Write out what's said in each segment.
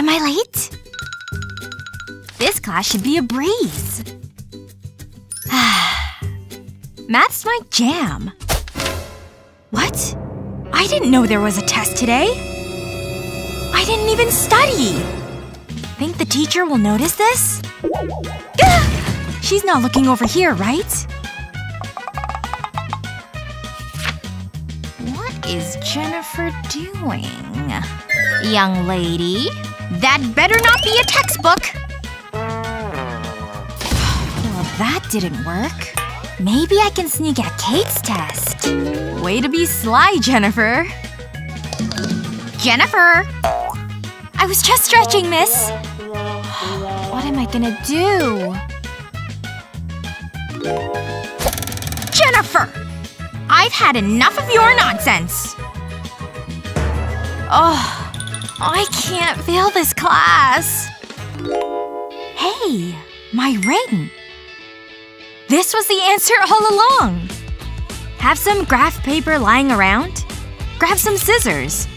Am I late? This class should be a breeze. Math's my jam. What? I didn't know there was a test today. I didn't even study. Think the teacher will notice this? Gah! She's not looking over here, right? What is Jennifer doing? Young lady, that better not be a textbook! Well, that didn't work. Maybe I can sneak at Kate's test. Way to be sly, Jennifer. Jennifer! I was just stretching, miss. What am I gonna do? Jennifer! I've had enough of your nonsense. Oh, I can't fail this class. Hey, my ring. This was the answer all along. Have some graph paper lying around? Grab some scissors.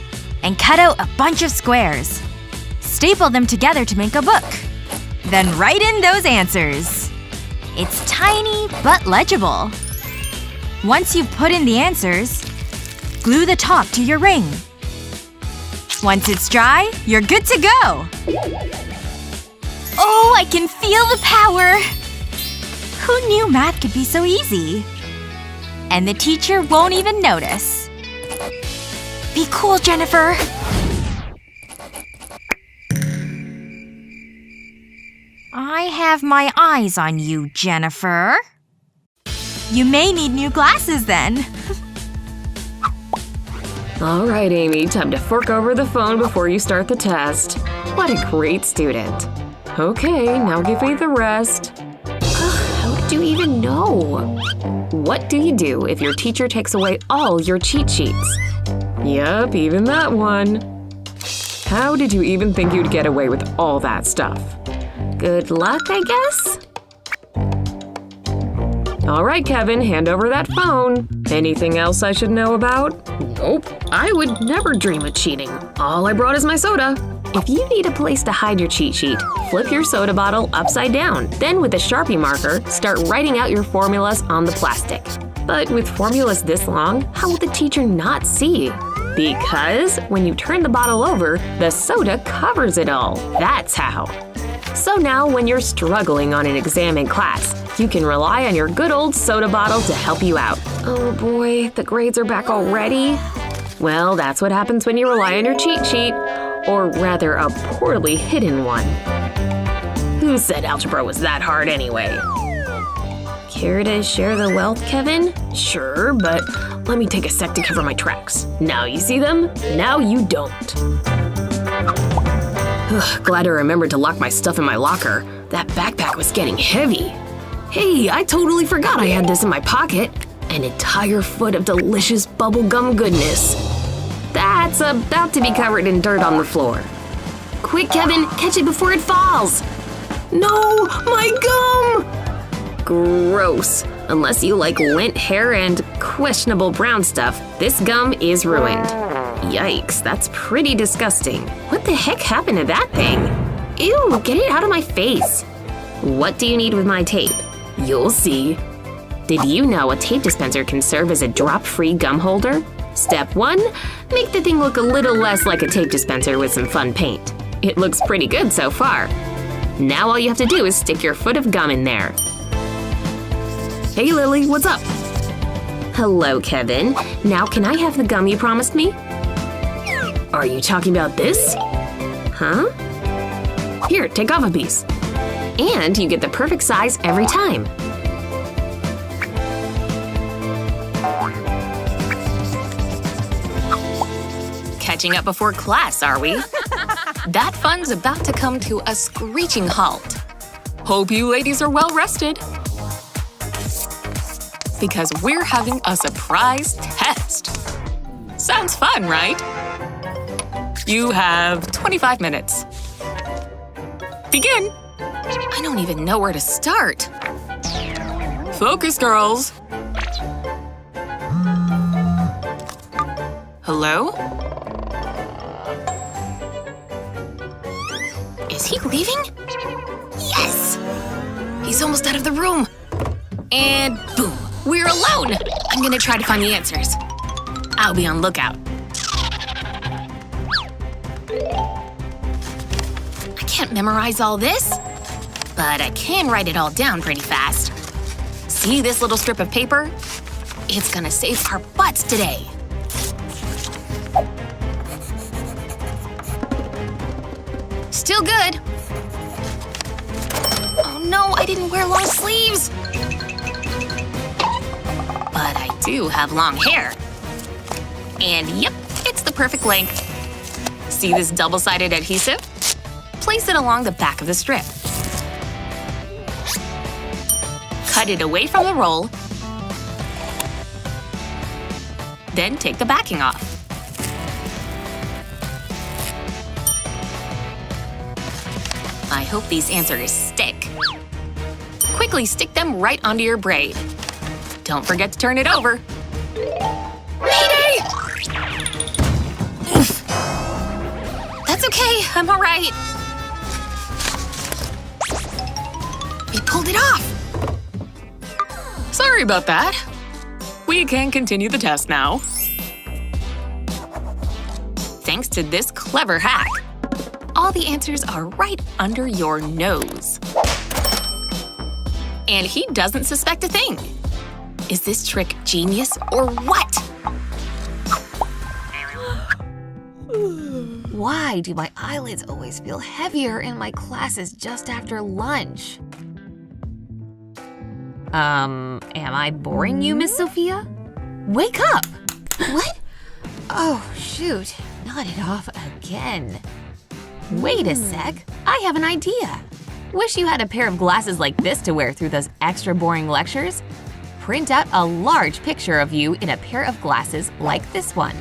And cut out a bunch of squares. Staple them together to make a book. Then write in those answers. It's tiny but legible. Once you've put in the answers, glue the top to your ring. Once it's dry, you're good to go! Oh, I can feel the power! Who knew math could be so easy? And the teacher won't even notice. Be cool, Jennifer. I have my eyes on you, Jennifer. You may need new glasses then. Alright, Amy, time to fork over the phone before you start the test. What a great student. Okay, now give me the rest. How did you even know? What do you do if your teacher takes away all your cheat sheets? Yep, even that one. How did you even think you'd get away with all that stuff? Good luck, I guess? Alright, Kevin, hand over that phone. Anything else I should know about? Nope. I would never dream of cheating. All I brought is my soda. If you need a place to hide your cheat sheet, flip your soda bottle upside down. Then with a Sharpie marker, start writing out your formulas on the plastic. But with formulas this long, how will the teacher not see? Because when you turn the bottle over, the soda covers it all. That's how. So now when you're struggling on an exam in class, you can rely on your good old soda bottle to help you out. Oh boy, the grades are back already? Well, that's what happens when you rely on your cheat sheet. Or rather, a poorly hidden one. Who said algebra was that hard anyway? Care to share the wealth, Kevin? Sure, but let me take a sec to cover my tracks. Now you see them, now you don't. Ugh, glad I remembered to lock my stuff in my locker. That backpack was getting heavy. Hey, I totally forgot I had this in my pocket. An entire foot of delicious bubblegum goodness. That's about to be covered in dirt on the floor. Quick, Kevin, catch it before it falls! No, my gum! Gross. Unless you like lint hair and questionable brown stuff, this gum is ruined. Yikes, that's pretty disgusting. What the heck happened to that thing? Ew, get it out of my face. What do you need with my tape? You'll see. Did you know a tape dispenser can serve as a drop-free gum holder? Step 1, make the thing look a little less like a tape dispenser with some fun paint. It looks pretty good so far. Now all you have to do is stick your foot of gum in there. Hey Lily, what's up? Hello, Kevin. Now can I have the gum you promised me? Are you talking about this? Huh? Here, take off a piece. And you get the perfect size every time. Catching up before class, are we? That fun's about to come to a screeching halt. Hope you ladies are well rested. Because we're having a surprise test. Sounds fun, right? You have 25 minutes. Begin! I don't even know where to start. Focus, girls. Hello? Is he leaving? Yes! He's almost out of the room. And boom, we're alone! I'm gonna try to find the answers. I'll be on lookout. I can't memorize all this, but I can write it all down pretty fast. See this little strip of paper? It's gonna save our butts today. Still good. Oh no, I didn't wear long sleeves. But I do have long hair. And yep, it's the perfect length. See this double-sided adhesive? Place it along the back of the strip. Cut it away from the roll. Then take the backing off. I hope these answers stick. Quickly stick them right onto your braid. Don't forget to turn it over. Mayday! Oof. That's okay, I'm all right. We pulled it off. Sorry about that. We can continue the test now. Thanks to this clever hack, all the answers are right under your nose. And he doesn't suspect a thing. Is this trick genius or what? Why do my eyelids always feel heavier in my classes just after lunch? Am I boring you, Miss Sophia? Wake up! What? Oh, shoot. Nodded off again. Wait a sec. I have an idea. Wish you had a pair of glasses like this to wear through those extra boring lectures? Print out a large picture of you in a pair of glasses like this one.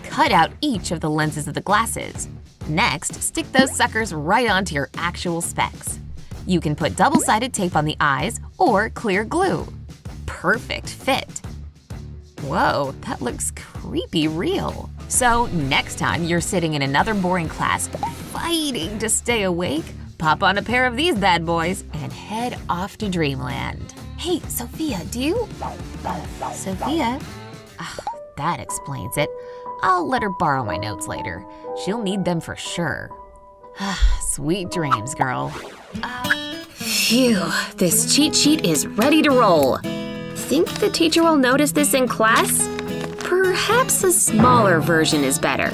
Cut out each of the lenses of the glasses. Next, stick those suckers right onto your actual specs. You can put double-sided tape on the eyes or clear glue. Perfect fit. Whoa, that looks creepy real. So next time you're sitting in another boring class, fighting to stay awake, pop on a pair of these bad boys and head off to dreamland. Hey, Sophia, do you… Sophia? Oh, that explains it. I'll let her borrow my notes later. She'll need them for sure. Sweet dreams, girl. Phew, this cheat sheet is ready to roll. Think the teacher will notice this in class? Perhaps a smaller version is better.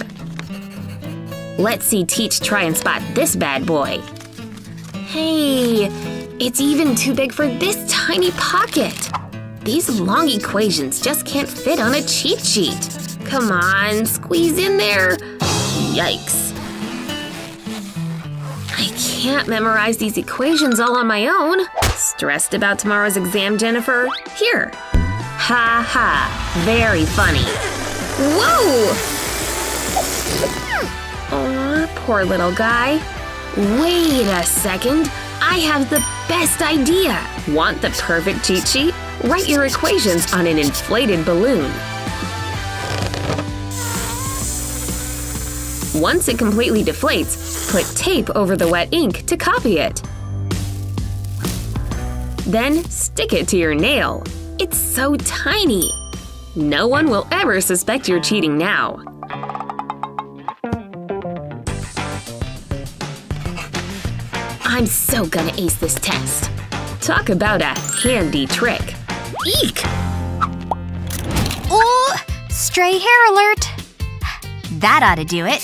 Let's see Teach try and spot this bad boy. Hey, it's even too big for this tiny pocket. These long equations just can't fit on a cheat sheet. Come on, squeeze in there. Yikes. I can't memorize these equations all on my own. Stressed about tomorrow's exam, Jennifer? Here. Ha ha. Very funny. Whoa! Aw, poor little guy. Wait a second. I have the best idea. Want the perfect cheat sheet? Write your equations on an inflated balloon. Once it completely deflates, put tape over the wet ink to copy it. Then stick it to your nail. It's so tiny. No one will ever suspect you're cheating now. I'm so gonna ace this test. Talk about a handy trick. Eek! Ooh! Stray hair alert! That ought to do it.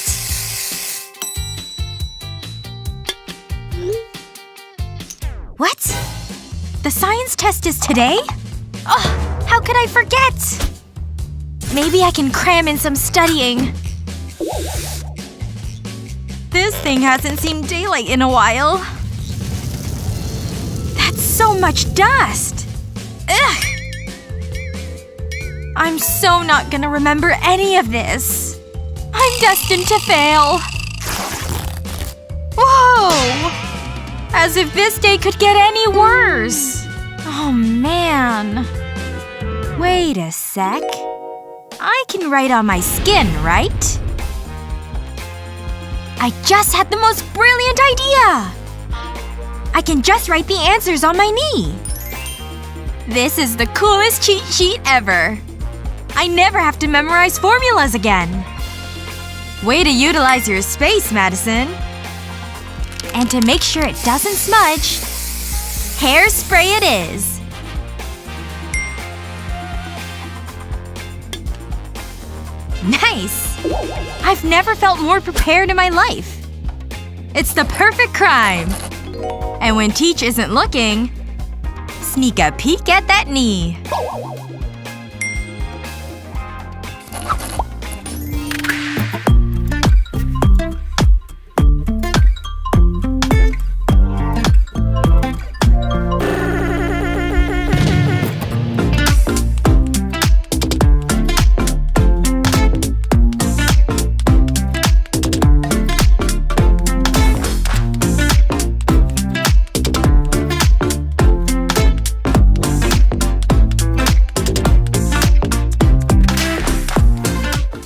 What? The science test is today? Oh, how could I forget? Maybe I can cram in some studying. This thing hasn't seen daylight in a while. That's so much dust! Ugh! I'm so not gonna remember any of this. I'm destined to fail. Whoa! As if this day could get any worse. Oh man. Wait a sec. I can write on my skin, right? I just had the most brilliant idea! I can just write the answers on my knee. This is the coolest cheat sheet ever. I never have to memorize formulas again. Way to utilize your space, Madison. And to make sure it doesn't smudge, hairspray it is. Nice! I've never felt more prepared in my life. It's the perfect crime. And when Teach isn't looking, sneak a peek at that knee.